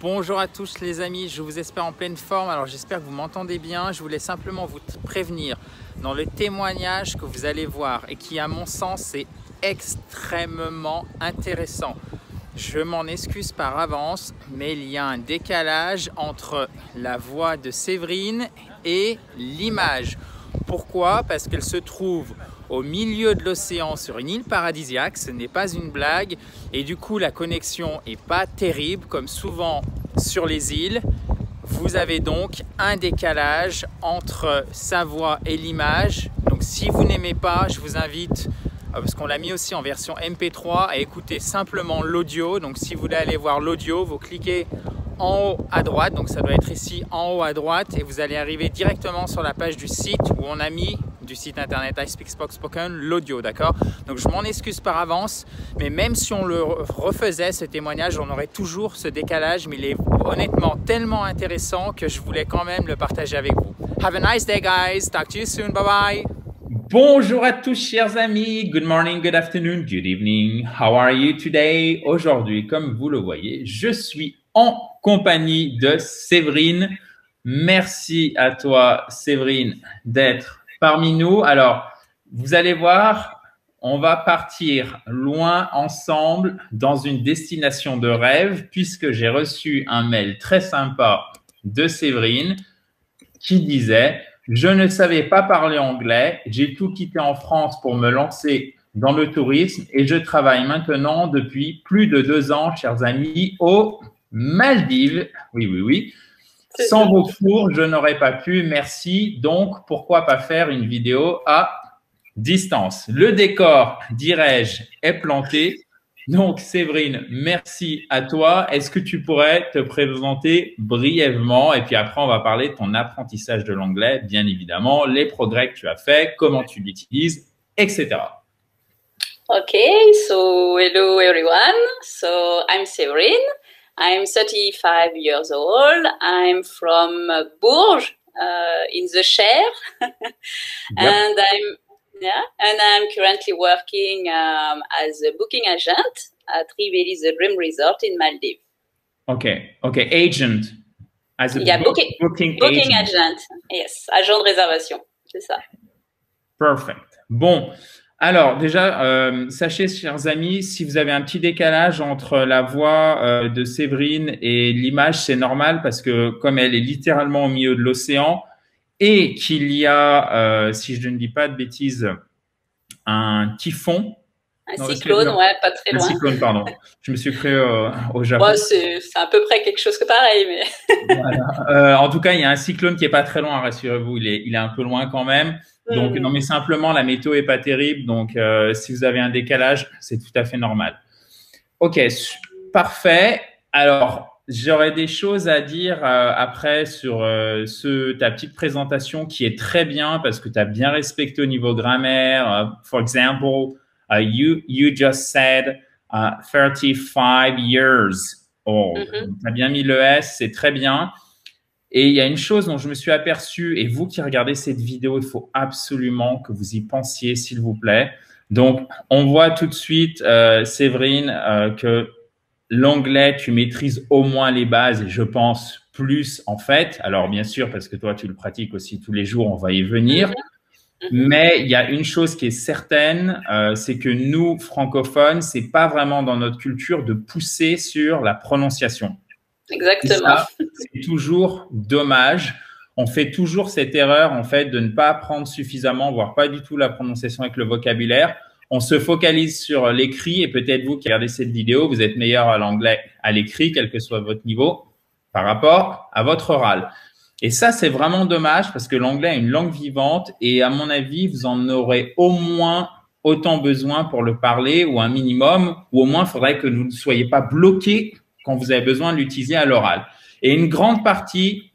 Bonjour à tous les amis, je vous espère en pleine forme. Alors j'espère que vous m'entendez bien. Je voulais simplement vous prévenir dans le témoignage que vous allez voir et qui à mon sens est extrêmement intéressant. Je m'en excuse par avance, mais il y a un décalage entre la voix de Séverine et l'image. Pourquoi? Parce qu'elle se trouve au milieu de l'océan sur une île paradisiaque, ce n'est pas une blague, et du coup la connexion n'est pas terrible comme souvent sur les îles. Vous avez donc un décalage entre sa voix et l'image. Donc si vous n'aimez pas, je vous invite, parce qu'on l'a mis aussi en version MP3, à écouter simplement l'audio. Donc si vous voulez aller voir l'audio, vous cliquez en haut à droite, donc ça doit être ici en haut à droite, et vous allez arriver directement sur la page du site où on a mis, du site internet iSpeakSpoken, l'audio, d'accord? Donc je m'en excuse par avance, mais même si on le refaisait ce témoignage, on aurait toujours ce décalage, mais il est honnêtement tellement intéressant que je voulais quand même le partager avec vous. Have a nice day guys, talk to you soon, bye bye! Bonjour à tous chers amis, good morning, good afternoon, good evening, how are you today? Aujourd'hui, comme vous le voyez, je suis en compagnie de Séverine. Merci à toi Séverine d'être parmi nous. Alors, vous allez voir, on va partir loin ensemble dans une destination de rêve puisque j'ai reçu un mail très sympa de Séverine qui disait « Je ne savais pas parler anglais, j'ai tout quitté en France pour me lancer dans le tourisme et je travaille maintenant depuis plus de 2 ans, chers amis, aux Maldives. » Oui, oui, oui. Sans vos cours, je n'aurais pas pu. Merci. Donc, pourquoi pas faire une vidéo à distance? Le décor, dirais-je, est planté. Donc, Séverine, merci à toi. Est-ce que tu pourrais te présenter brièvement? Et puis après, on va parler de ton apprentissage de l'anglais, bien évidemment, les progrès que tu as faits, comment tu l'utilises, etc. Okay, so hello everyone. So I'm Séverine. I'm 35 years old. I'm from Bourges in the Cher, and I'm currently working as a booking agent at Riveli the Dream Resort in Maldives. Okay, agent. As a booking agent. Yes, agent de réservation, c'est ça. Perfect. Bon. Alors déjà, sachez chers amis, si vous avez un petit décalage entre la voix de Séverine et l'image, c'est normal parce que comme elle est littéralement au milieu de l'océan et qu'il y a, si je ne dis pas de bêtises, un typhon. Un cyclone, ouais, pas très loin. Un cyclone, pardon. Je me suis cru au Japon. Ouais, c'est à peu près quelque chose que pareil, mais… Voilà. En tout cas, il y a un cyclone qui est pas très loin, rassurez-vous, il est un peu loin quand même. Donc, non, mais simplement, la météo est pas terrible. Donc, si vous avez un décalage, c'est tout à fait normal. Ok, parfait. Alors, j'aurais des choses à dire après sur ta petite présentation qui est très bien parce que tu as bien respecté au niveau grammaire. For example, you just said 35 years old. Tu as bien mis le S, c'est très bien. Et il y a une chose dont je me suis aperçu, et vous qui regardez cette vidéo, il faut absolument que vous y pensiez, s'il vous plaît. Donc, on voit tout de suite, Séverine, que l'anglais, tu maîtrises au moins les bases, et je pense plus en fait. Alors, bien sûr, parce que toi, tu le pratiques aussi tous les jours, on va y venir. Mais il y a une chose qui est certaine, c'est que nous, francophones, c'est pas vraiment dans notre culture de pousser sur la prononciation. Exactement. C'est toujours dommage. On fait toujours cette erreur, en fait, de ne pas apprendre suffisamment, voire pas du tout la prononciation avec le vocabulaire. On se focalise sur l'écrit et peut-être vous qui regardez cette vidéo, vous êtes meilleur à l'anglais à l'écrit, quel que soit votre niveau, par rapport à votre oral. Et ça, c'est vraiment dommage parce que l'anglais est une langue vivante et à mon avis, vous en aurez au moins autant besoin pour le parler ou un minimum, ou au moins, il faudrait que vous ne soyez pas bloqué quand vous avez besoin de l'utiliser à l'oral. Et une grande partie,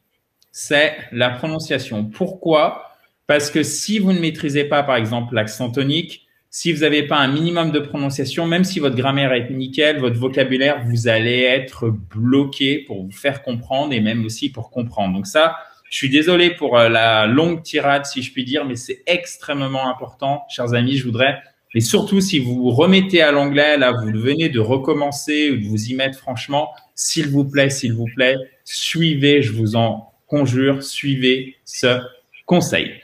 c'est la prononciation. Pourquoi? Parce que si vous ne maîtrisez pas, par exemple, l'accent tonique, si vous n'avez pas un minimum de prononciation, même si votre grammaire est nickel, votre vocabulaire, vous allez être bloqué pour vous faire comprendre et même aussi pour comprendre. Donc ça, je suis désolé pour la longue tirade, si je puis dire, mais c'est extrêmement important. Chers amis, je voudrais… Et surtout, si vous vous remettez à l'anglais, là, vous venez de recommencer ou de vous y mettre, franchement, s'il vous plaît, suivez, je vous en conjure, suivez ce conseil.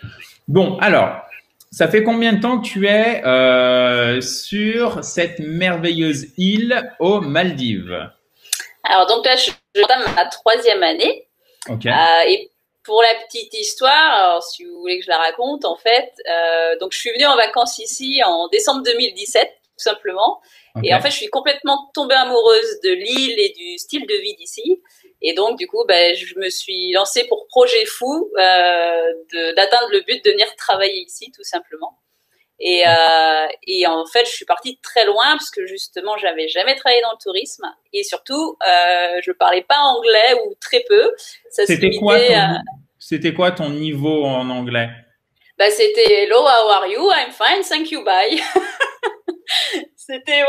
Bon, alors, ça fait combien de temps que tu es sur cette merveilleuse île aux Maldives? Alors, donc là, je entame ma 3e année. Okay. Et pour la petite histoire, alors, si vous voulez que je la raconte, en fait, donc je suis venue en vacances ici en décembre 2017, tout simplement. Okay. Et en fait, je suis complètement tombée amoureuse de l'île et du style de vie d'ici. Et donc, du coup, je me suis lancée pour projet fou d'atteindre le but de venir travailler ici, tout simplement. Et en fait, je suis partie très loin parce que justement, j'avais jamais travaillé dans le tourisme et surtout, je parlais pas anglais ou très peu. C'était quoi ton niveau en anglais? C'était hello, how are you? I'm fine, thank you, bye. C'était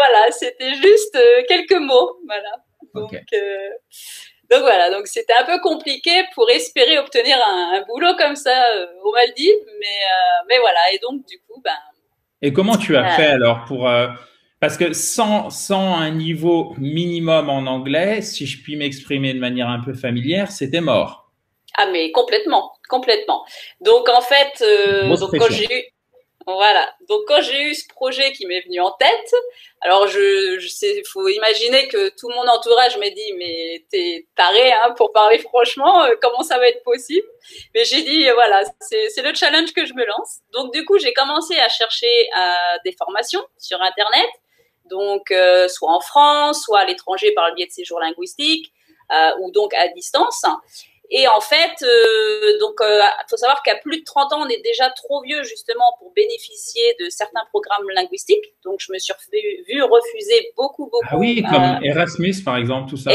juste quelques mots, voilà. Donc, okay. Donc voilà, donc c'était un peu compliqué pour espérer obtenir un boulot comme ça aux Maldives, mais voilà. Et donc du coup, Et comment tu as fait alors pour parce que sans un niveau minimum en anglais, si je puis m'exprimer de manière un peu familière, c'était mort. Ah mais complètement. Donc en fait, quand j'ai eu ce projet qui m'est venu en tête, alors faut imaginer que tout mon entourage m'a dit mais t'es taré hein, pour parler franchement, comment ça va être possible? Mais j'ai dit voilà, c'est le challenge que je me lance. Donc du coup j'ai commencé à chercher des formations sur internet, donc soit en France, soit à l'étranger par le biais de séjours linguistiques, ou donc à distance. Et en fait, faut savoir qu'à plus de 30 ans, on est déjà trop vieux justement pour bénéficier de certains programmes linguistiques. Donc, je me suis vu refuser beaucoup. Ah oui, comme Erasmus, par exemple, tout ça.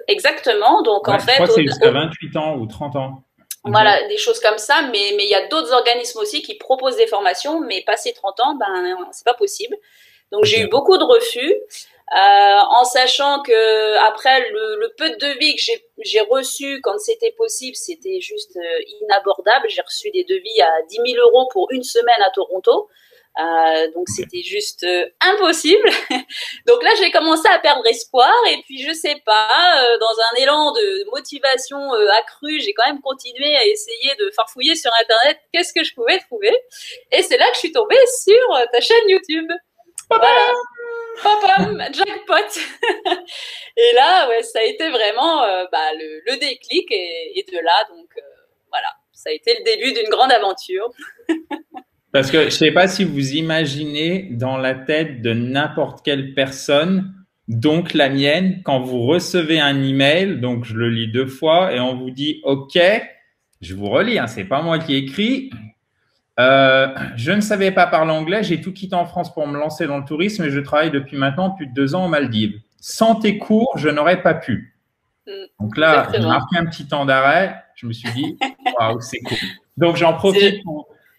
Exactement. Donc, ouais, en fait, je crois que c'est jusqu'à 28 ans ou 30 ans. Voilà, des choses comme ça. Mais il y a d'autres organismes aussi qui proposent des formations, mais passé 30 ans, c'est pas possible. Donc, j'ai eu beaucoup de refus. En sachant que après le peu de devis que j'ai reçu quand c'était possible, c'était juste inabordable. J'ai reçu des devis à 10 000 € pour une semaine à Toronto. Donc c'était juste impossible. Donc là j'ai commencé à perdre espoir et puis je sais pas, dans un élan de motivation accrue, j'ai quand même continué à essayer de farfouiller sur internet qu'est-ce que je pouvais trouver. Et c'est là que je suis tombée sur ta chaîne YouTube. Voilà. Pam, jackpot. Et là, ouais, ça a été vraiment le déclic et de là, donc voilà, ça a été le début d'une grande aventure. Parce que je sais pas si vous imaginez dans la tête de n'importe quelle personne, donc la mienne, quand vous recevez un email, donc je le lis 2 fois et on vous dit OK, je vous relis, hein, c'est pas moi qui ai écrit. Je ne savais pas parler anglais, j'ai tout quitté en France pour me lancer dans le tourisme et je travaille depuis maintenant plus de 2 ans aux Maldives. Sans tes cours, je n'aurais pas pu. Donc là, j'ai marqué un petit temps d'arrêt. Je me suis dit, waouh, c'est cool. Donc j'en profite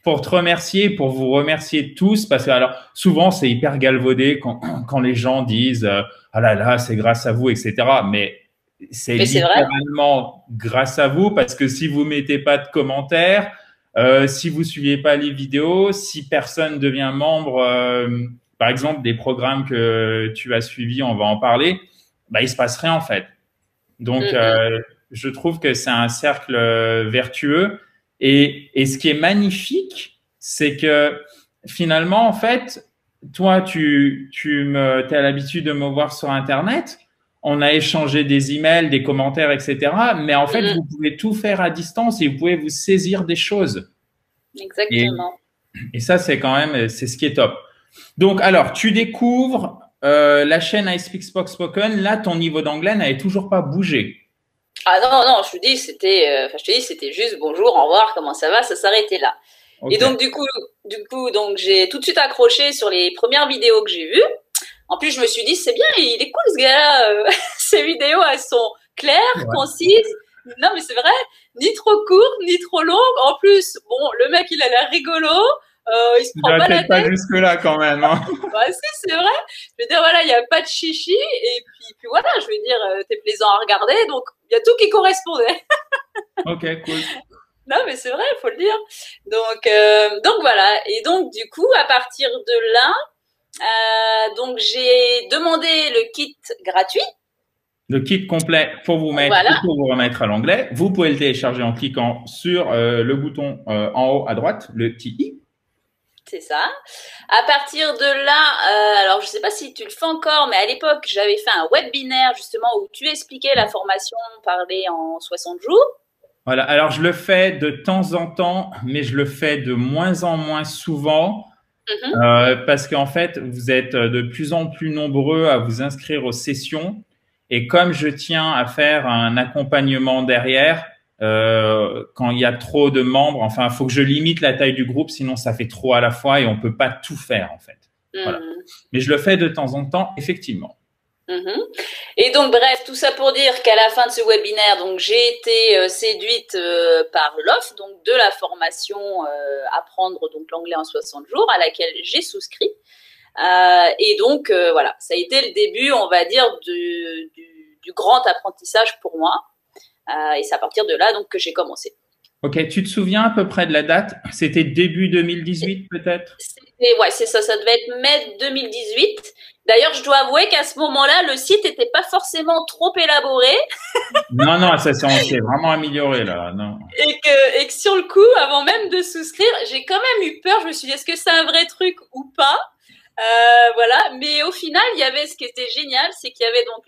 pour te remercier, pour vous remercier tous, parce que alors souvent c'est hyper galvaudé quand les gens disent ah là là, c'est grâce à vous, etc. Mais c'est littéralement grâce à vous, parce que si vous mettez pas de commentaires, si vous suivez pas les vidéos, si personne devient membre, par exemple des programmes que tu as suivis, on va en parler, il se passe rien en fait. Donc je trouve que c'est un cercle vertueux et ce qui est magnifique, c'est que finalement en fait, toi tu as l'habitude de me voir sur internet. On a échangé des emails, des commentaires, etc. Mais en fait, vous pouvez tout faire à distance et vous pouvez vous saisir des choses. Exactement. Et ça, c'est quand même, c'est ce qui est top. Donc, alors, tu découvres la chaîne I Speak Spoken. Là, ton niveau d'anglais n'avait toujours pas bougé. Ah non, je te dis, c'était juste bonjour, au revoir, comment ça va, ça s'arrêtait là. Okay. Et donc, du coup, donc j'ai tout de suite accroché sur les premières vidéos que j'ai vues. En plus, je me suis dit, c'est bien, il est cool ce gars-là. Ses vidéos, elles sont claires, concises. Non, mais c'est vrai, ni trop courtes, ni trop longues. En plus, bon, le mec, il a l'air rigolo. Il se prend pas la tête. Pas jusque-là quand même. Hein. C'est vrai. Je veux dire, voilà, il n'y a pas de chichi. Et puis voilà, je veux dire, t'es plaisant à regarder. Donc, il y a tout qui correspondait. Ok, cool. Non, mais c'est vrai, il faut le dire. Donc voilà. Et donc, du coup, à partir de là, donc j'ai demandé le kit gratuit. Le kit complet pour vous mettre Voilà. ou pour vous remettre à l'anglais. Vous pouvez le télécharger en cliquant sur le bouton en haut à droite, le petit i. C'est ça. À partir de là, alors je ne sais pas si tu le fais encore, mais à l'époque, j'avais fait un webinaire justement où tu expliquais la formation parlée en 60 jours. Voilà. Alors, je le fais de temps en temps, mais je le fais de moins en moins souvent parce qu'en fait, vous êtes de plus en plus nombreux à vous inscrire aux sessions. Et comme je tiens à faire un accompagnement derrière, quand il y a trop de membres, enfin, il faut que je limite la taille du groupe, sinon ça fait trop à la fois et on peut pas tout faire en fait. Voilà. Mais je le fais de temps en temps, effectivement. Et donc, bref, tout ça pour dire qu'à la fin de ce webinaire, donc j'ai été séduite par l'offre donc de la formation apprendre donc l'anglais en 60 jours à laquelle j'ai souscrit. Et donc, voilà, ça a été le début, on va dire, du grand apprentissage pour moi. Et c'est à partir de là donc que j'ai commencé. Ok, tu te souviens à peu près de la date? C'était début 2018 peut-être? Ouais, c'est ça, ça devait être mai 2018. D'ailleurs, je dois avouer qu'à ce moment-là, le site n'était pas forcément trop élaboré. Non, non, ça s'est vraiment amélioré là. Non. Et que sur le coup, avant même de souscrire, j'ai quand même eu peur. Je me suis dit, est-ce que c'est un vrai truc ou pas? Voilà. Mais au final, il y avait ce qui était génial, c'est qu'il y avait donc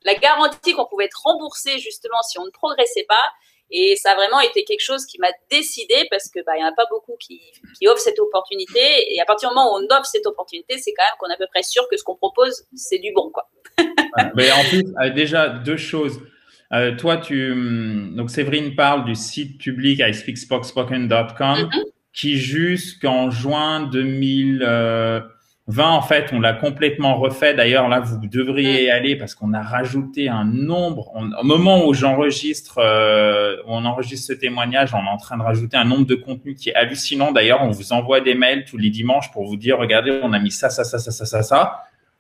la garantie qu'on pouvait être remboursé justement si on ne progressait pas. Et ça a vraiment été quelque chose qui m'a décidé parce que il y en a pas beaucoup qui offrent cette opportunité. Et à partir du moment où on offre cette opportunité, c'est quand même qu'on est à peu près sûr que ce qu'on propose, c'est du bon, quoi. Mais en plus, déjà deux choses. Toi, donc Séverine parle du site public ispeakspoken.com qui jusqu'en juin 2020, en fait, on l'a complètement refait. D'ailleurs, là, vous devriez y aller parce qu'on a rajouté un nombre. Au moment où j'enregistre, où on enregistre ce témoignage, on est en train de rajouter un nombre de contenus qui est hallucinant. D'ailleurs, on vous envoie des mails tous les dimanches pour vous dire, regardez, on a mis ça.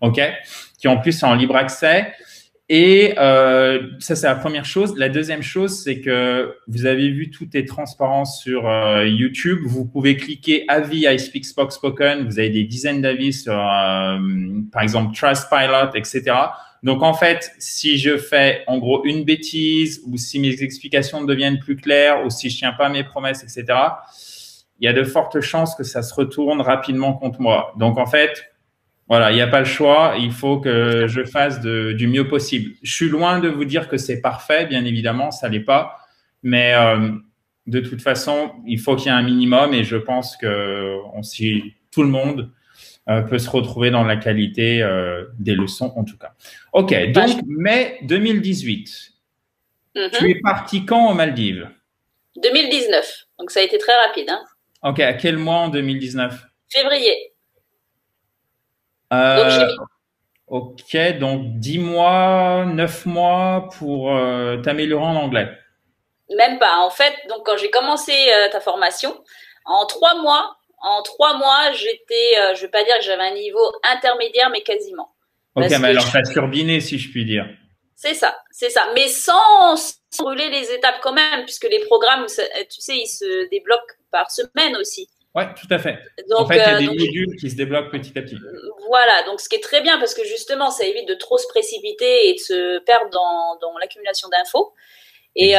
OK, qui en plus est en libre accès. Et ça, c'est la première chose. La deuxième chose, c'est que vous avez vu, tout est transparent sur YouTube. Vous pouvez cliquer avis I Speak Spoken. Vous avez des dizaines d'avis sur, par exemple, Trustpilot, etc. Donc, en fait, si je fais en gros une bêtise ou si mes explications deviennent plus claires ou si je tiens pas mes promesses, etc., il y a de fortes chances que ça se retourne rapidement contre moi. Donc, en fait, voilà, il n'y a pas le choix. Il faut que je fasse du mieux possible. Je suis loin de vous dire que c'est parfait, bien évidemment, ça l'est pas. Mais de toute façon, il faut qu'il y ait un minimum et je pense que si tout le monde peut se retrouver dans la qualité des leçons, en tout cas. OK, donc mai 2018. Tu es parti quand aux Maldives? 2019. Donc, ça a été très rapide. Hein. OK, à quel mois en 2019? Février. OK, donc 10 mois, 9 mois pour t'améliorer en anglais. Même pas. En fait, donc quand j'ai commencé ta formation, en 3 mois, j'étais, je vais pas dire que j'avais un niveau intermédiaire, mais quasiment. OK, mais alors ça a turbiné, si je puis dire. C'est ça. Mais sans brûler les étapes quand même, puisque les programmes, tu sais, ils se débloquent par semaine aussi. Oui, tout à fait. Donc, en fait, il y a des modules qui se débloquent petit à petit. Voilà, donc ce qui est très bien parce que justement, ça évite de trop se précipiter et de se perdre dans l'accumulation d'infos. Et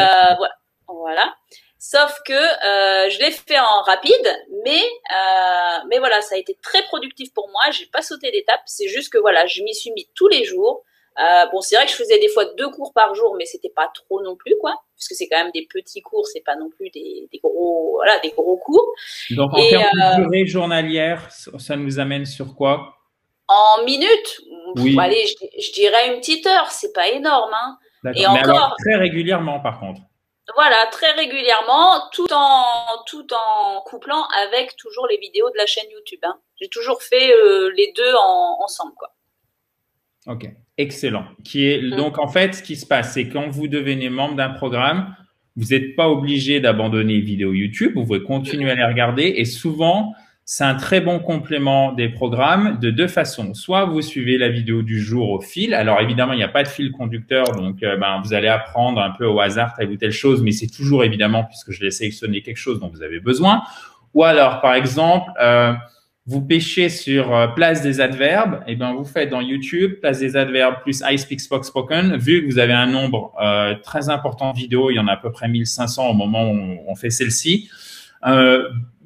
voilà. Sauf que je l'ai fait en rapide, mais voilà, ça a été très productif pour moi. J'ai pas sauté d'étape. C'est juste que voilà, je m'y suis mis tous les jours. Bon, c'est vrai que je faisais des fois 2 cours par jour, mais c'était pas trop non plus, quoi, puisque c'est quand même des petits cours, c'est pas non plus des gros cours. Donc, en termes de durée journalière, ça nous amène sur quoi? En minutes? Oui. Allez, je dirais une petite heure, c'est pas énorme, hein. D'accord. Et mais encore, alors, très régulièrement, par contre. Voilà, très régulièrement, tout en couplant avec toujours les vidéos de la chaîne YouTube, hein. J'ai toujours fait les deux ensemble, quoi. OK, excellent. Donc, en fait, ce qui se passe, c'est quand vous devenez membre d'un programme, vous n'êtes pas obligé d'abandonner les vidéos YouTube, vous pouvez continuer à les regarder et souvent, c'est un très bon complément des programmes de 2 façons. Soit vous suivez la vidéo du jour au fil. Alors, évidemment, il n'y a pas de fil conducteur, donc vous allez apprendre un peu au hasard telle ou telle chose, mais c'est toujours évidemment, puisque je l'ai sélectionné, quelque chose dont vous avez besoin. Ou alors, par exemple, vous pêchez sur place des adverbes, et ben vous faites dans YouTube place des adverbes plus I speak spoken. Vu que vous avez un nombre très important de vidéos, il y en a à peu près 1500 au moment où on fait celle-ci.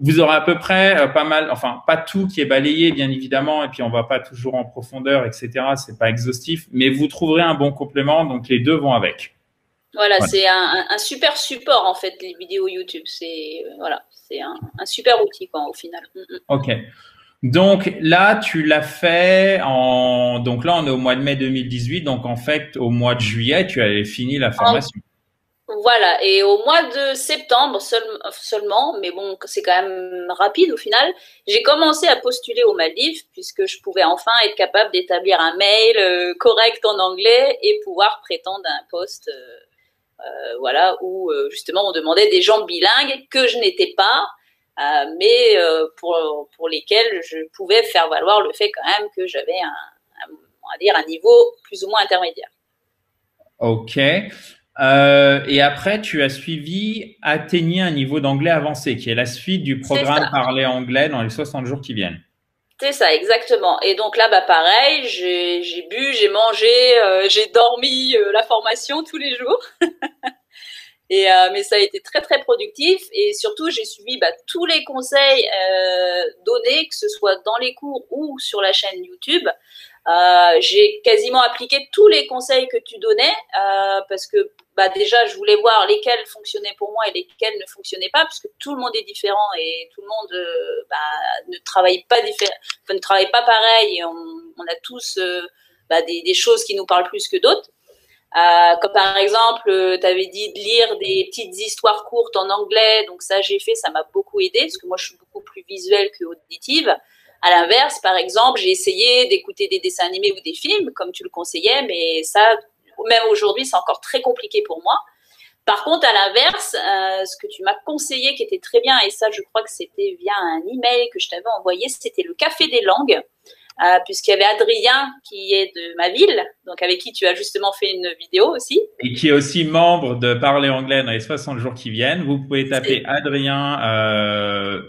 Vous aurez à peu près pas mal, enfin pas tout qui est balayé bien évidemment, et puis on va pas toujours en profondeur, etc. C'est pas exhaustif, mais vous trouverez un bon complément, donc les deux vont avec. Voilà, c'est un super support en fait, les vidéos YouTube. C'est voilà, c'est un super outil quoi, au final. Ok. Donc là, tu l'as fait donc là, on est au mois de mai 2018. Donc en fait, au mois de juillet, tu avais fini la formation. Voilà, et au mois de septembre seulement, mais bon, c'est quand même rapide au final, j'ai commencé à postuler aux Maldives puisque je pouvais enfin être capable d'établir un mail correct en anglais et pouvoir prétendre à un poste voilà, où justement on demandait des gens bilingues que je n'étais pas, mais pour lesquels je pouvais faire valoir le fait quand même que j'avais on va dire un niveau plus ou moins intermédiaire. Ok. Et après, tu as suivi Atteigner un niveau d'anglais avancé, qui est la suite du programme Parler anglais dans les 60 jours qui viennent. C'est ça, exactement. Et donc là, bah pareil, j'ai bu, j'ai mangé, j'ai dormi la formation tous les jours. Mais ça a été très très productif et surtout j'ai suivi tous les conseils donnés, que ce soit dans les cours ou sur la chaîne YouTube. J'ai quasiment appliqué tous les conseils que tu donnais parce que déjà je voulais voir lesquels fonctionnaient pour moi et lesquels ne fonctionnaient pas, parce que tout le monde est différent et tout le monde ne travaille pas ne travaille pas pareil, et on a tous des choses qui nous parlent plus que d'autres. Comme par exemple, tu avais dit de lire des petites histoires courtes en anglais, donc ça j'ai fait, ça m'a beaucoup aidé parce que moi je suis beaucoup plus visuelle que auditive. À l'inverse, par exemple, j'ai essayé d'écouter des dessins animés ou des films comme tu le conseillais, mais ça, même aujourd'hui, c'est encore très compliqué pour moi. Par contre, à l'inverse, ce que tu m'as conseillé qui était très bien, et ça je crois que c'était via un email que je t'avais envoyé, c'était le Café des langues. Puisqu'il y avait Adrien qui est de ma ville, donc avec qui tu as justement fait une vidéo aussi. Et qui est aussi membre de Parler anglais dans les 60 jours qui viennent. Vous pouvez taper Adrien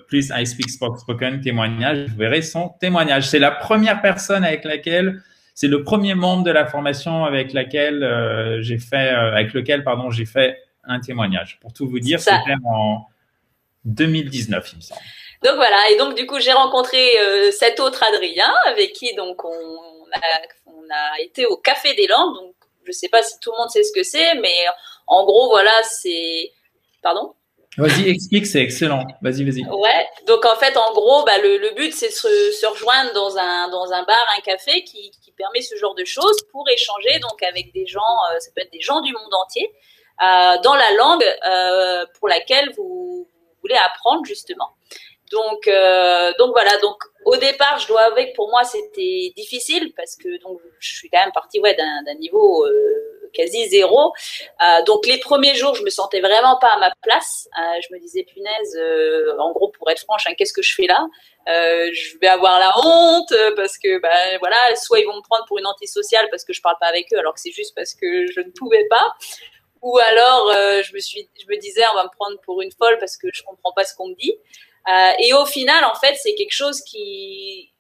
plus I speak spoken témoignage. Vous verrez son témoignage. C'est la première personne avec laquelle, c'est le premier membre de la formation avec lequel j'ai fait un témoignage. Pour tout vous dire, c'était en 2019, il me semble. Donc voilà, et donc du coup j'ai rencontré cet autre Adrien avec qui donc on a été au Café des Langues. Donc je sais pas si tout le monde sait ce que c'est, mais en gros voilà, c'est pardon. Vas-y, explique, c'est excellent. Vas-y. Ouais, donc en fait en gros le but c'est de se rejoindre dans un bar, un café qui permet ce genre de choses pour échanger donc avec des gens, ça peut être des gens du monde entier, dans la langue pour laquelle vous voulez apprendre justement. Donc voilà, donc au départ, je dois avouer que pour moi c'était difficile parce que donc je suis quand même partie d'un niveau quasi zéro. Donc les premiers jours, je me sentais vraiment pas à ma place. Je me disais punaise, en gros pour être franche, qu'est-ce que je fais là? Je vais avoir la honte parce que voilà, soit ils vont me prendre pour une antisociale parce que je parle pas avec eux alors que c'est juste parce que je ne pouvais pas. Ou alors je me disais on va me prendre pour une folle parce que je comprends pas ce qu'on me dit. Et au final, en fait, c'est quelque chose qui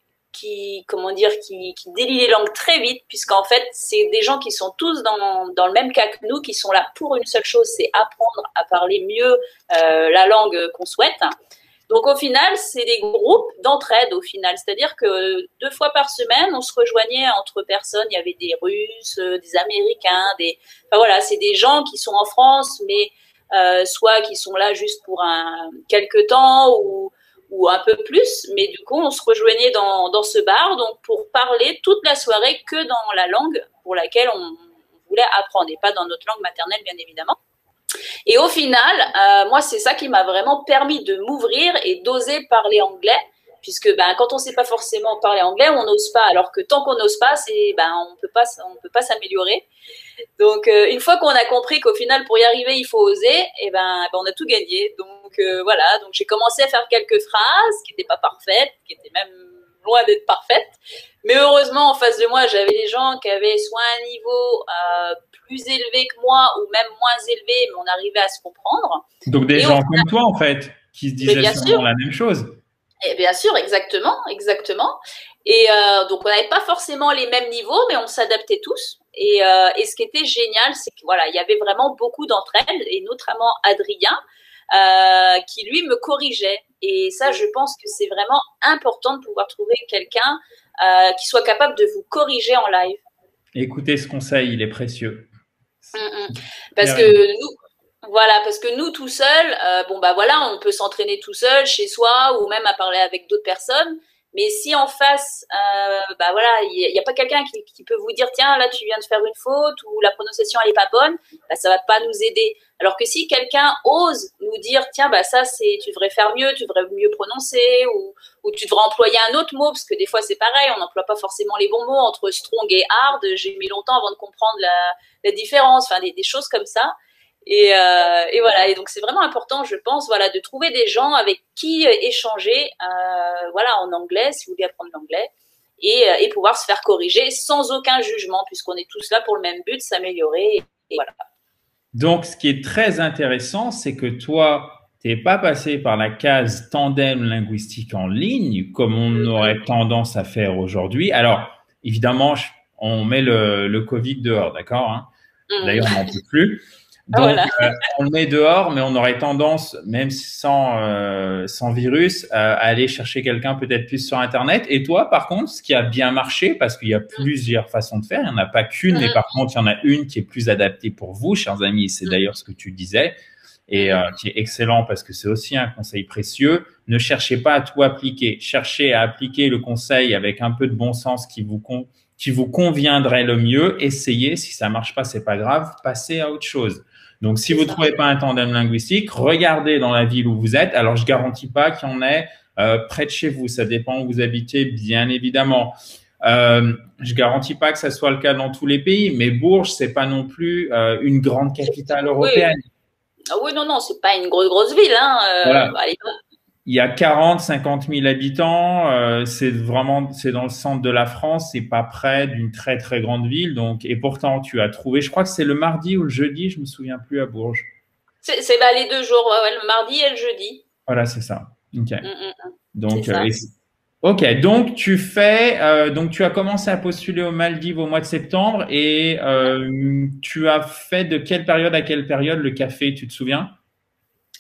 délie les langues très vite, puisqu'en fait, c'est des gens qui sont tous dans le même cas que nous, qui sont là pour une seule chose, c'est apprendre à parler mieux la langue qu'on souhaite. Donc au final, c'est des groupes d'entraide au final, c'est-à-dire que 2 fois par semaine, on se rejoignait entre personnes. Il y avait des Russes, des Américains, voilà, c'est des gens qui sont en France, mais soit qui sont là juste pour quelques temps ou un peu plus, mais du coup on se rejoignait dans ce bar donc pour parler toute la soirée que dans la langue pour laquelle on voulait apprendre et pas dans notre langue maternelle bien évidemment. Et au final, moi c'est ça qui m'a vraiment permis de m'ouvrir et d'oser parler anglais, puisque quand on sait pas forcément parler anglais, on n'ose pas, alors que tant qu'on n'ose pas, on peut pas s'améliorer. Donc une fois qu'on a compris qu'au final pour y arriver il faut oser, et on a tout gagné. Donc voilà, donc j'ai commencé à faire quelques phrases qui n'étaient pas parfaites, qui étaient même loin d'être parfaites, mais heureusement en face de moi j'avais des gens qui avaient soit un niveau plus élevé que moi ou même moins élevé, mais on arrivait à se comprendre. Donc des gens comme toi en fait qui se disaient sûrement la même chose. Et bien sûr, exactement, exactement. Et donc, on n'avait pas forcément les mêmes niveaux, mais on s'adaptait tous. Et ce qui était génial, c'est que voilà, il y avait vraiment beaucoup d'entre elles, et notamment Adrien, qui lui me corrigeait. Et ça, je pense que c'est vraiment important de pouvoir trouver quelqu'un qui soit capable de vous corriger en live. Écoutez ce conseil, il est précieux. Parce que nous, voilà, parce que nous tout seuls, bon bah voilà, on peut s'entraîner tout seul chez soi ou même à parler avec d'autres personnes. Mais si en face, bah voilà, il y a pas quelqu'un qui peut vous dire tiens là tu viens de faire une faute ou la prononciation elle est pas bonne, bah ça va pas nous aider. Alors que si quelqu'un ose nous dire tiens bah ça c'est tu devrais faire mieux, tu devrais mieux prononcer ou tu devrais employer un autre mot parce que des fois c'est pareil, on n'emploie pas forcément les bons mots entre strong et hard. J'ai mis longtemps avant de comprendre la différence, enfin des choses comme ça. Et voilà. Et donc c'est vraiment important, je pense, voilà, de trouver des gens avec qui échanger, voilà, en anglais, si vous voulez apprendre l'anglais, et pouvoir se faire corriger sans aucun jugement, puisqu'on est tous là pour le même but, s'améliorer. Et voilà. Donc, ce qui est très intéressant, c'est que toi, tu n'es pas passé par la case tandem linguistique en ligne, comme on aurait tendance à faire aujourd'hui. Alors, évidemment, on met le Covid dehors, d'accord, hein? D'ailleurs, on n'en peut plus. Donc, voilà. on le met dehors, mais on aurait tendance, même sans virus, à aller chercher quelqu'un peut-être plus sur Internet. Et toi, par contre, ce qui a bien marché, parce qu'il y a plusieurs façons de faire, il n'y en a pas qu'une, mais par contre, il y en a une qui est plus adaptée pour vous, chers amis. C'est d'ailleurs ce que tu disais et qui est excellent parce que c'est aussi un conseil précieux. Ne cherchez pas à tout appliquer. Cherchez à appliquer le conseil avec un peu de bon sens qui vous conviendrait le mieux. Essayez. Si ça marche pas, c'est pas grave. Passez à autre chose. Donc, si vous ne trouvez pas un tandem linguistique, regardez dans la ville où vous êtes. Alors, je garantis pas qu'il y en ait près de chez vous. Ça dépend où vous habitez, bien évidemment. Je garantis pas que ça soit le cas dans tous les pays, mais Bourges, c'est pas non plus une grande capitale européenne. Oui. Ah oui, non, c'est pas une grosse ville. Hein. Voilà. Allez. Il y a 40-50 000 habitants. C'est dans le centre de la France. C'est pas près d'une très, très grande ville. Donc, et pourtant, tu as trouvé, je crois que c'est le mardi ou le jeudi, je me souviens plus à Bourges. C'est les 2 jours, ouais, le mardi et le jeudi. Voilà, c'est ça. OK. Donc, ça. OK. Donc, tu as commencé à postuler aux Maldives au mois de septembre et tu as fait de quelle période à quelle période le café, tu te souviens?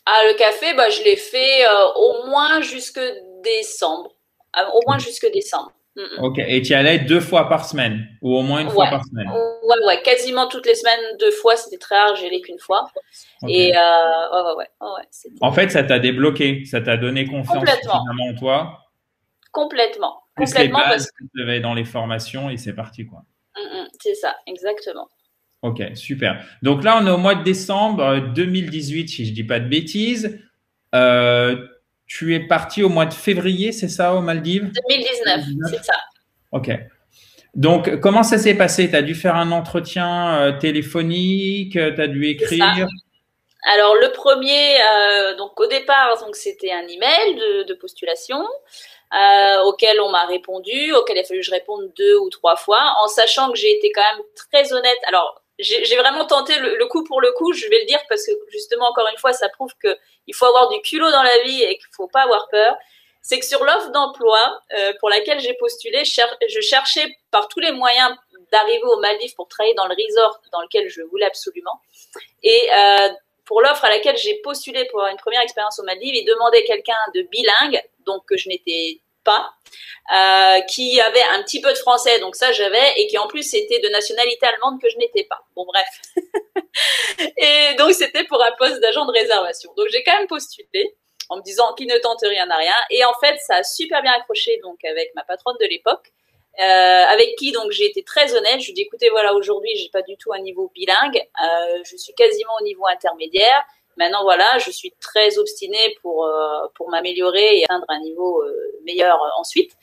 Ah, le café, bah, je l'ai fait au moins jusque décembre. Au moins jusque décembre. OK. Et tu y allais 2 fois par semaine ou au moins une fois par semaine? Ouais. Quasiment toutes les semaines, 2 fois. C'était très rare, j'y allais qu'une fois. Okay. Et ouais. En fait, ça t'a débloqué. Ça t'a donné confiance finalement en toi. Complètement. Plus les bases que tu avais dans les formations et c'est parti, quoi. C'est ça, exactement. OK, super. Donc là, on est au mois de décembre 2018, si je dis pas de bêtises. Tu es parti au mois de février, c'est ça, aux Maldives? 2019, c'est ça. OK. Donc, comment ça s'est passé? Tu as dû faire un entretien téléphonique? Tu as dû écrire? Alors, le premier, donc au départ, donc c'était un email de postulation auquel on m'a répondu, auquel il a fallu que je réponde 2 ou 3 fois, en sachant que j'ai été quand même très honnête. Alors, j'ai vraiment tenté le coup pour le coup, je vais le dire parce que justement, encore une fois, ça prouve qu'il faut avoir du culot dans la vie et qu'il faut pas avoir peur. C'est que sur l'offre d'emploi pour laquelle j'ai postulé, je cherchais par tous les moyens d'arriver aux Maldives pour travailler dans le resort dans lequel je voulais absolument. Et pour l'offre à laquelle j'ai postulé pour avoir une première expérience aux Maldives, il demandait quelqu'un de bilingue, donc que je n'étais pas, qui avait un petit peu de français, donc ça j'avais, et qui en plus était de nationalité allemande que je n'étais pas. Bon bref. Et donc c'était pour un poste d'agent de réservation. Donc j'ai quand même postulé en me disant qui ne tente rien n'a rien. Et en fait ça a super bien accroché donc avec ma patronne de l'époque. Avec qui donc j'ai été très honnête. Je lui dis écoutez voilà, aujourd'hui j'ai pas du tout un niveau bilingue, je suis quasiment au niveau intermédiaire. Maintenant voilà, je suis très obstinée pour m'améliorer et atteindre un niveau meilleur ensuite.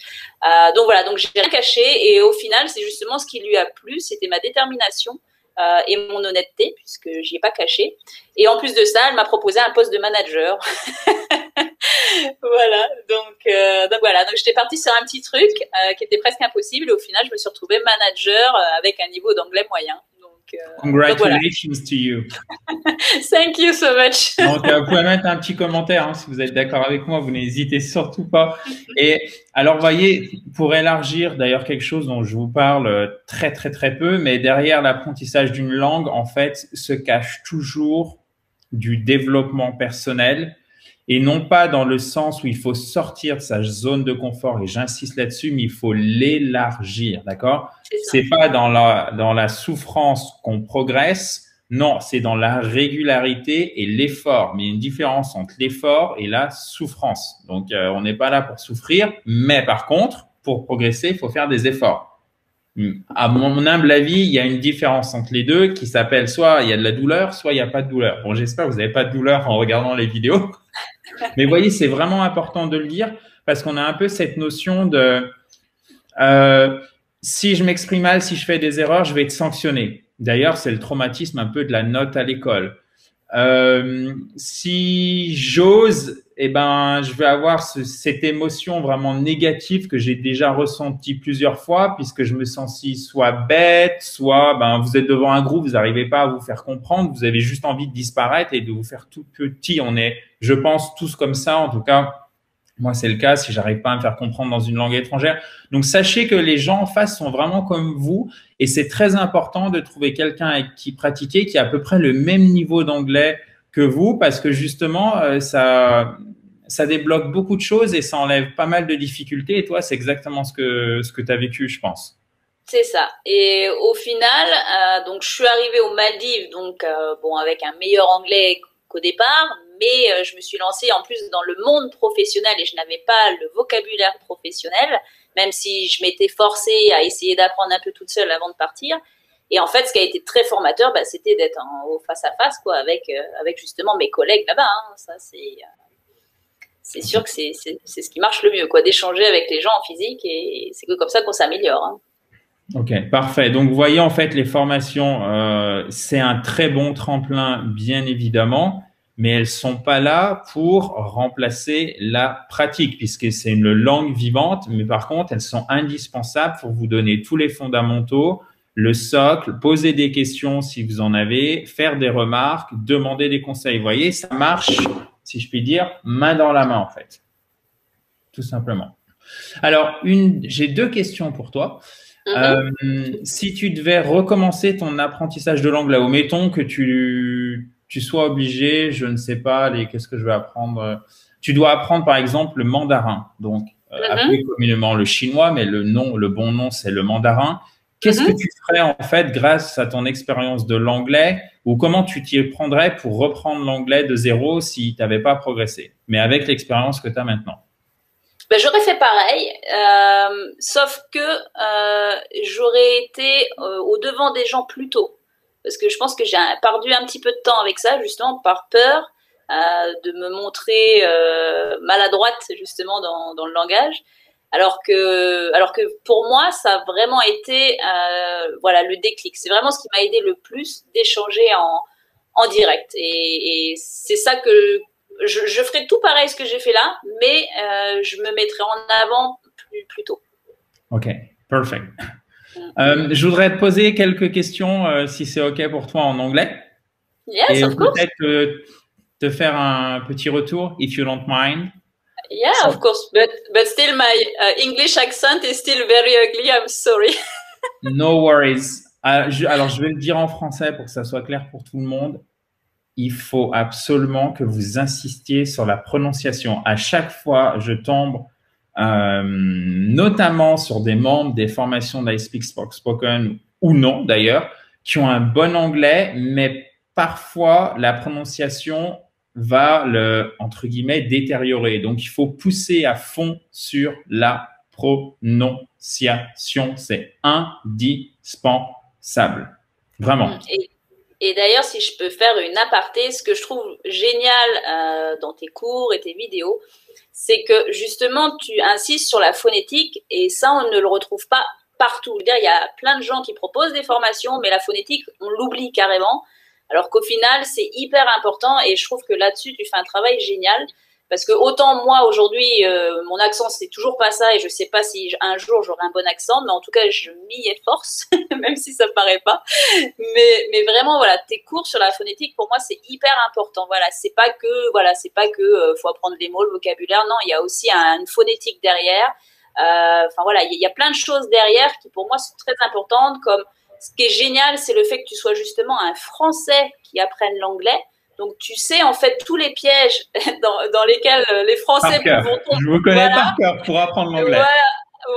Donc voilà, donc j'ai rien caché et au final c'est justement ce qui lui a plu, c'était ma détermination et mon honnêteté puisque j'y ai pas caché. Et en plus de ça, elle m'a proposé un poste de manager. Voilà, donc voilà, donc j'étais partie sur un petit truc qui était presque impossible et au final je me suis retrouvée manager avec un niveau d'anglais moyen. Donc Congratulations to you. Thank you so much. Donc, vous pouvez mettre un petit commentaire si vous êtes d'accord avec moi, vous n'hésitez surtout pas. Et alors, voyez, pour élargir d'ailleurs quelque chose dont je vous parle très, très, très peu, mais derrière l'apprentissage d'une langue, en fait, se cache toujours du développement personnel et non pas dans le sens où il faut sortir de sa zone de confort, et j'insiste là-dessus, mais il faut l'élargir, d'accord? C'est pas dans la souffrance qu'on progresse. Non, c'est dans la régularité et l'effort. Mais il y a une différence entre l'effort et la souffrance. Donc, on n'est pas là pour souffrir, mais par contre, pour progresser, il faut faire des efforts. À mon humble avis, il y a une différence entre les deux qui s'appelle soit il y a de la douleur, soit il n'y a pas de douleur. Bon, j'espère que vous n'avez pas de douleur en regardant les vidéos. Mais vous voyez, c'est vraiment important de le dire parce qu'on a un peu cette notion de si je m'exprime mal, si je fais des erreurs, je vais être sanctionné. D'ailleurs, c'est le traumatisme un peu de la note à l'école. Si j'ose, eh ben, je vais avoir cette émotion vraiment négative que j'ai déjà ressentie plusieurs fois, puisque je me sens soit bête, soit vous êtes devant un groupe, vous n'arrivez pas à vous faire comprendre, vous avez juste envie de disparaître et de vous faire tout petit. On est, je pense, tous comme ça, en tout cas. Moi, c'est le cas si j'arrive pas à me faire comprendre dans une langue étrangère. Donc, sachez que les gens en face sont vraiment comme vous et c'est très important de trouver quelqu'un avec qui pratiquer, qui a à peu près le même niveau d'anglais que vous parce que justement, ça débloque beaucoup de choses et ça enlève pas mal de difficultés. Et toi, c'est exactement ce que tu as vécu, je pense. C'est ça. Et au final, donc, je suis arrivée aux Maldives, donc, avec un meilleur anglais qu'au départ, mais je me suis lancée en plus dans le monde professionnel et je n'avais pas le vocabulaire professionnel, même si je m'étais forcée à essayer d'apprendre un peu toute seule avant de partir. Et en fait, ce qui a été très formateur, c'était d'être au face à face, quoi, avec justement mes collègues là-bas. Hein. Ça, c'est sûr que c'est ce qui marche le mieux, quoi, d'échanger avec les gens en physique et c'est que comme ça qu'on s'améliore. Hein. Ok, parfait. Donc, vous voyez, en fait, les formations, c'est un très bon tremplin, bien évidemment, mais elles sont pas là pour remplacer la pratique, puisque c'est une langue vivante, mais par contre, elles sont indispensables pour vous donner tous les fondamentaux, le socle, poser des questions si vous en avez, faire des remarques, demander des conseils. Vous voyez, ça marche, si je puis dire, main dans la main, en fait. Tout simplement. Alors, j'ai deux questions pour toi. Si tu devais recommencer ton apprentissage de langue là-haut, mettons que tu sois obligé, je ne sais pas, qu'est-ce que je vais apprendre. Tu dois apprendre par exemple le mandarin, donc appelé communément le chinois, mais le bon nom c'est le mandarin. Qu'est-ce que tu ferais en fait grâce à ton expérience de l'anglais ou comment tu t'y prendrais pour reprendre l'anglais de zéro si tu n'avais pas progressé, mais avec l'expérience que tu as maintenant? J'aurais fait pareil, sauf que j'aurais été au devant des gens plus tôt. Parce que je pense que j'ai perdu un petit peu de temps avec ça, justement, par peur de me montrer maladroite, justement, dans le langage. Alors que pour moi, ça a vraiment été le déclic. C'est vraiment ce qui m'a aidé le plus d'échanger en direct. Et c'est ça que je ferai tout pareil ce que j'ai fait là, mais je me mettrai en avant plus tôt. Ok, perfect. Je voudrais te poser quelques questions, si c'est ok pour toi en anglais. Yes, of course. Peut-être te faire un petit retour, if you don't mind. Yeah, of course, but still my English accent is still very ugly. I'm sorry. No worries. Alors, je vais le dire en français pour que ça soit clair pour tout le monde. Il faut absolument que vous insistiez sur la prononciation. À chaque fois, je tombe notamment sur des membres des formations d'iSpeak Spoken ou non d'ailleurs, qui ont un bon anglais, mais parfois la prononciation va entre guillemets, détériorer. Donc, il faut pousser à fond sur la prononciation. C'est indispensable. Vraiment. Et d'ailleurs, si je peux faire une aparté, ce que je trouve génial dans tes cours et tes vidéos, c'est que justement, tu insistes sur la phonétique et ça, on ne le retrouve pas partout. Je veux dire, il y a plein de gens qui proposent des formations, mais la phonétique, on l'oublie carrément. Alors qu'au final, c'est hyper important et je trouve que là-dessus, tu fais un travail génial parce que autant moi aujourd'hui, mon accent c'est toujours pas ça et je sais pas si un jour j'aurai un bon accent, mais en tout cas je m'y efforce, même si ça paraît pas. Mais vraiment voilà, tes cours sur la phonétique pour moi c'est hyper important. Voilà, c'est pas que faut apprendre les mots, le vocabulaire. Non, il y a aussi une phonétique derrière. Enfin voilà, il y a plein de choses derrière qui pour moi sont très importantes. Comme ce qui est génial, c'est le fait que tu sois justement un Français qui apprenne l'anglais. Donc, tu sais, en fait, tous les pièges dans lesquels les Français vont tomber. Je vous connais par cœur pour apprendre l'anglais.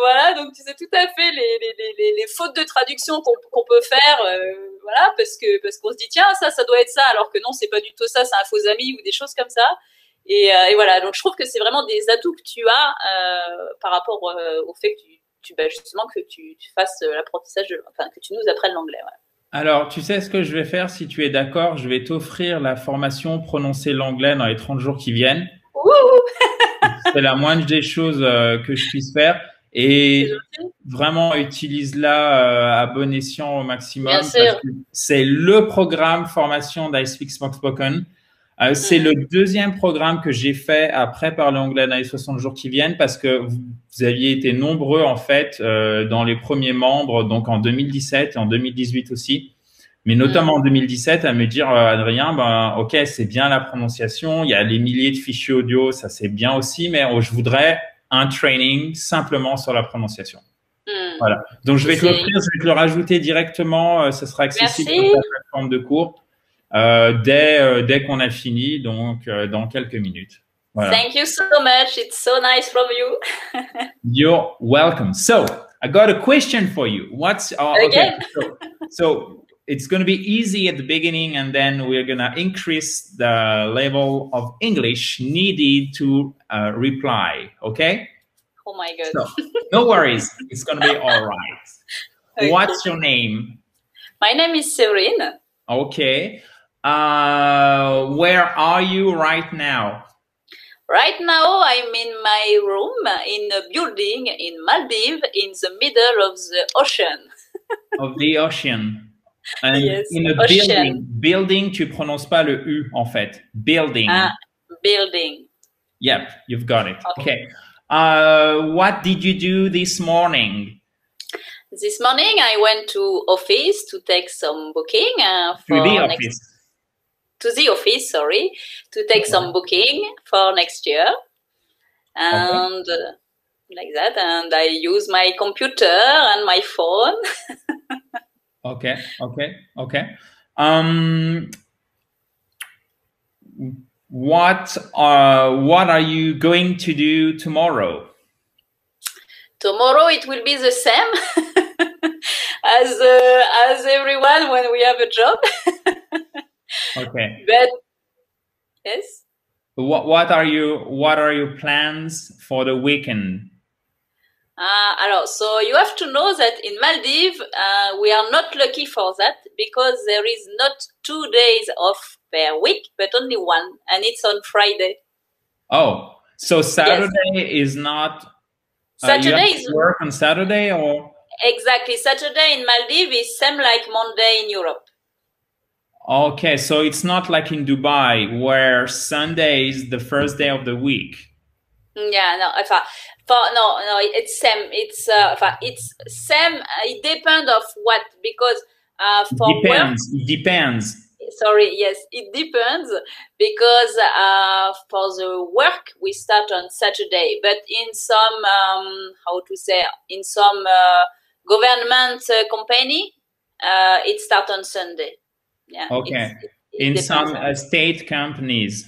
Voilà, donc tu sais tout à fait les fautes de traduction qu'on peut faire, voilà, parce qu'on se dit, tiens, ça doit être ça, alors que non, c'est pas du tout ça, c'est un faux ami ou des choses comme ça. Et voilà, donc je trouve que c'est vraiment des atouts que tu as par rapport au fait que justement, que tu fasses l'apprentissage, enfin, que tu nous apprennes l'anglais, ouais. Alors, tu sais ce que je vais faire, si tu es d'accord, je vais t'offrir la formation Prononcer l'anglais dans les 30 jours qui viennent. C'est la moindre des choses que je puisse faire. Et vraiment, utilise-la à bon escient au maximum. Bien sûr. C'est le programme formation d'I Speak Spoken. C'est le deuxième programme que j'ai fait après parler anglais dans les 60 jours qui viennent parce que vous aviez été nombreux en fait dans les premiers membres, donc en 2017 et en 2018 aussi, mais notamment en 2017 à me dire Adrien, ben ok, c'est bien la prononciation, il y a les milliers de fichiers audio, ça c'est bien aussi, mais je voudrais un training simplement sur la prononciation. Voilà. Donc je vais te l'offrir, je vais te le rajouter directement, ça sera accessible sur la plateforme de cours. Dès qu'on a fini, donc dans quelques minutes. Voilà. Thank you so much. It's so nice from you. You're welcome. So I got a question for you. Okay? So it's going to be easy at the beginning, and then we're going to increase the level of English needed to reply. Okay? Oh my God. So, no worries. It's going to be all right. Okay. What's your name? My name is Séverine. Okay. Where are you right now? Right now, I'm in my room in a building in Maldives, in the middle of the ocean. Of the ocean. And yes, in a ocean. Building, tu prononces pas le U en fait. Building. Building. Yep, you've got it. Okay. What did you do this morning? This morning, I went to office to take some booking to the office, sorry, to take some booking for next year, and like that. And I use my computer and my phone. Okay. What are you going to do tomorrow? Tomorrow it will be the same as everyone when we have a job. Okay. But yes. What are your plans for the weekend? So you have to know that in Maldives we are not lucky for that because there is not 2 days off per week, but only one, and it's on Friday. Oh, so Saturday is not. Saturday is work on Saturday, or exactly Saturday in Maldives is same like Monday in Europe. Okay, so it's not like in Dubai where Sunday is the first day of the week. Yeah, no, it's same. It's same. It depends of what, because for depends. It depends. Sorry, yes, it depends because for the work we start on Saturday, but in some in some government company it starts on Sunday. Yeah. Okay. In some state companies,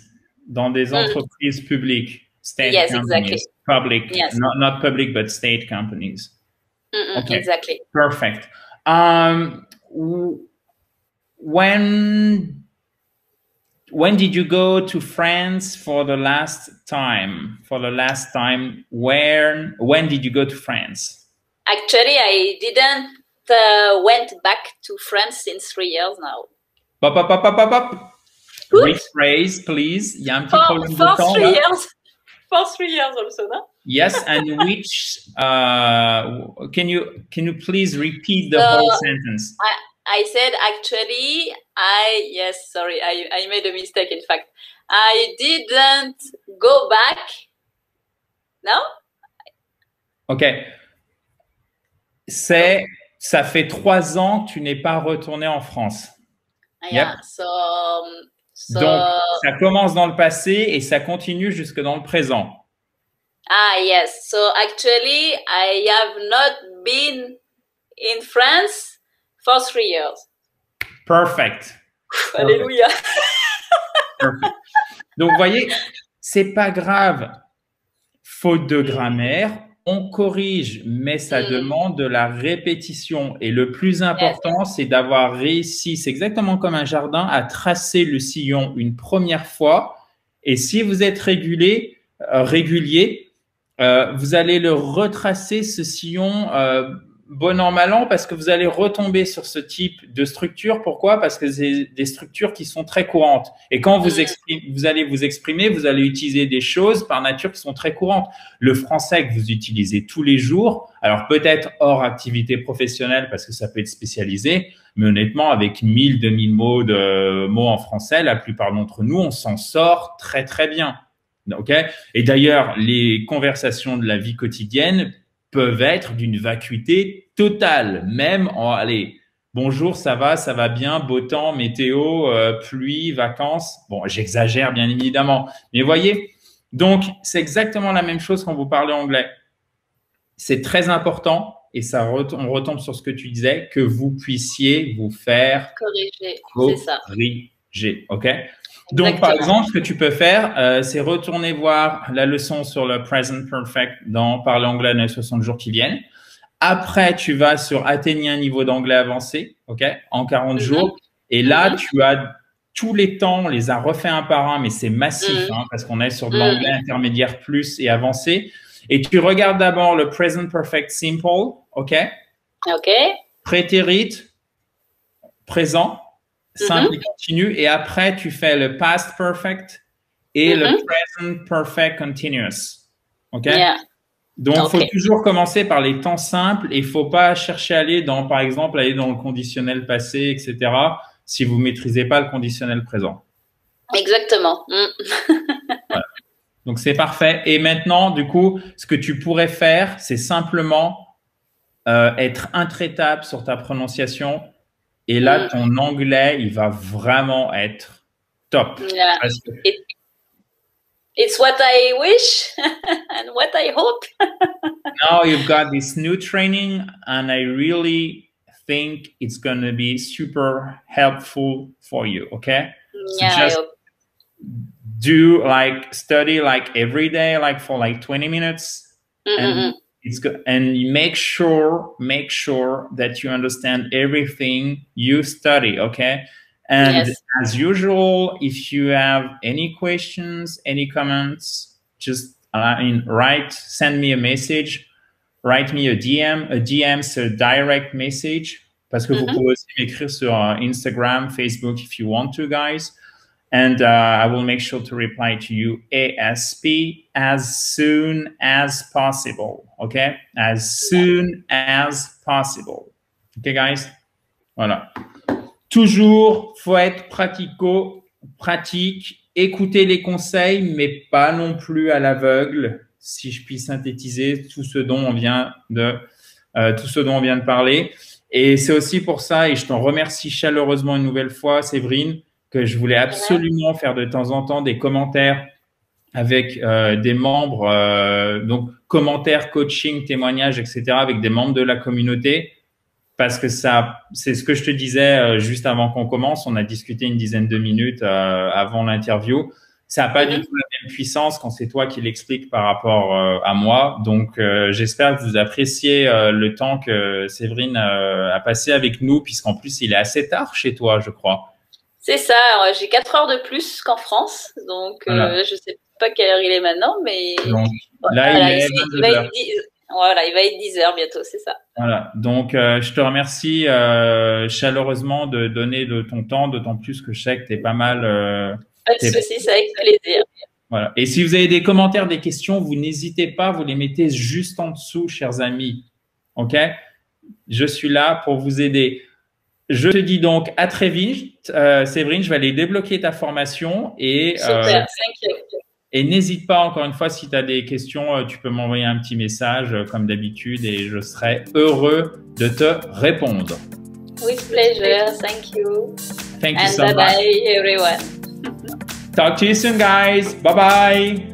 dans des entreprises publiques, state companies, exactly. Public, yes. not public, but state companies. Okay. Exactly. Perfect. When did you go to France for the last time? When did you go to France? Actually, I didn't went back to France since 3 years now. Rephrase, please. Il y a un petit problème de temps. For 3 years. For 3 years also, no? Yes, and which can you please repeat the whole sentence? I said actually I made a mistake. In fact, I didn't go back. No? OK. Ça fait 3 ans que tu n'es pas retourné en France. Yeah. Yep. So Donc, ça commence dans le passé et ça continue jusque dans le présent. Yes. So actually, I have not been in France for 3 years. Perfect. Alléluia. Perfect. Donc, vous voyez, c'est pas grave. Faute de grammaire, on corrige, mais ça demande de la répétition. Et le plus important, c'est d'avoir réussi, c'est exactement comme un jardin, à tracer le sillon une première fois. Et si vous êtes régulier, vous allez le retracer, ce sillon, bon an, mal an, parce que vous allez retomber sur ce type de structure. Pourquoi? Parce que c'est des structures qui sont très courantes. Et quand vous allez vous exprimer, vous allez utiliser des choses par nature qui sont très courantes. Le français que vous utilisez tous les jours, alors peut-être hors activité professionnelle parce que ça peut être spécialisé, mais honnêtement, avec 1000, 2000 mots en français, la plupart d'entre nous, on s'en sort très, très bien. Okay? Et d'ailleurs, les conversations de la vie quotidienne peuvent être d'une vacuité totale, même allez, bonjour, ça va bien, beau temps, météo, pluie, vacances. Bon, j'exagère bien évidemment, mais voyez, donc c'est exactement la même chose quand vous parlez anglais. C'est très important, et ça on retombe sur ce que tu disais, que vous puissiez vous faire corriger, c'est ça. Corriger, ok? Donc, par exemple, ce que tu peux faire, c'est retourner voir la leçon sur le present perfect dans Parler anglais dans les 60 jours qui viennent. Après, tu vas sur Atteignez un niveau d'anglais avancé, ok, en 40 jours. Et là, tu as tous les temps, on les a refait un par un, mais c'est massif, hein, parce qu'on est sur de l'anglais intermédiaire plus et avancé. Et tu regardes d'abord le present perfect simple, ok? Ok. Prétérit, présent. Simple et continu, et après tu fais le past perfect et le present perfect continuous. OK? Donc, il faut toujours commencer par les temps simples et il ne faut pas chercher à aller dans, par exemple, aller dans le conditionnel passé, etc. si vous ne maîtrisez pas le conditionnel présent. Exactement. Voilà. Donc, c'est parfait. Et maintenant, du coup, ce que tu pourrais faire, c'est simplement être intraitable sur ta prononciation. Et là, ton anglais, il va vraiment être top. Yeah. It's what I wish and what I hope. Now you've got this new training, and I really think it's going to be super helpful for you. Okay? So just study every day, for 20 minutes. And it's good, and make sure that you understand everything you study, okay? And as usual, if you have any questions, any comments, just send me a message, write me a DM, c'est a direct message, parce que vous pouvez aussi m'écrire sur Instagram, Facebook if you want to, guys. And I will make sure to reply to you ASAP, as soon as possible. Okay? As soon as possible. Okay, guys? Voilà. Toujours, faut être pratique. Écoutez les conseils, mais pas non plus à l'aveugle, si je puis synthétiser tout ce dont on vient de parler. Et c'est aussi pour ça, et je t'en remercie chaleureusement une nouvelle fois, Séverine, que je voulais absolument faire de temps en temps des commentaires avec des membres, donc commentaires, coaching, témoignages, etc., avec des membres de la communauté, parce que ça, c'est ce que je te disais juste avant qu'on commence. On a discuté une dizaine de minutes avant l'interview. Ça n'a pas du tout la même puissance quand c'est toi qui l'expliques par rapport à moi. Donc, j'espère que vous appréciez le temps que Séverine a passé avec nous, puisqu'en plus, il est assez tard chez toi, je crois. C'est ça, j'ai 4 heures de plus qu'en France, donc je ne sais pas quelle heure il est maintenant, mais donc, là, il va être 10 heures bientôt, c'est ça. Voilà, donc je te remercie chaleureusement de donner de ton temps, d'autant plus que je sais que tu es pas mal… pas de soucis, c'est avec plaisir. Voilà. Et si vous avez des commentaires, des questions, vous n'hésitez pas, vous les mettez juste en dessous, chers amis. OK? Je suis là pour vous aider. Je te dis donc à très vite, Séverine. Je vais aller débloquer ta formation et Super, thank you. Et n'hésite pas, encore une fois, si tu as des questions, tu peux m'envoyer un petit message comme d'habitude et je serai heureux de te répondre. With pleasure. Thank you. Thank you and so much. bye-bye, everyone. Talk to you soon, guys. Bye-bye.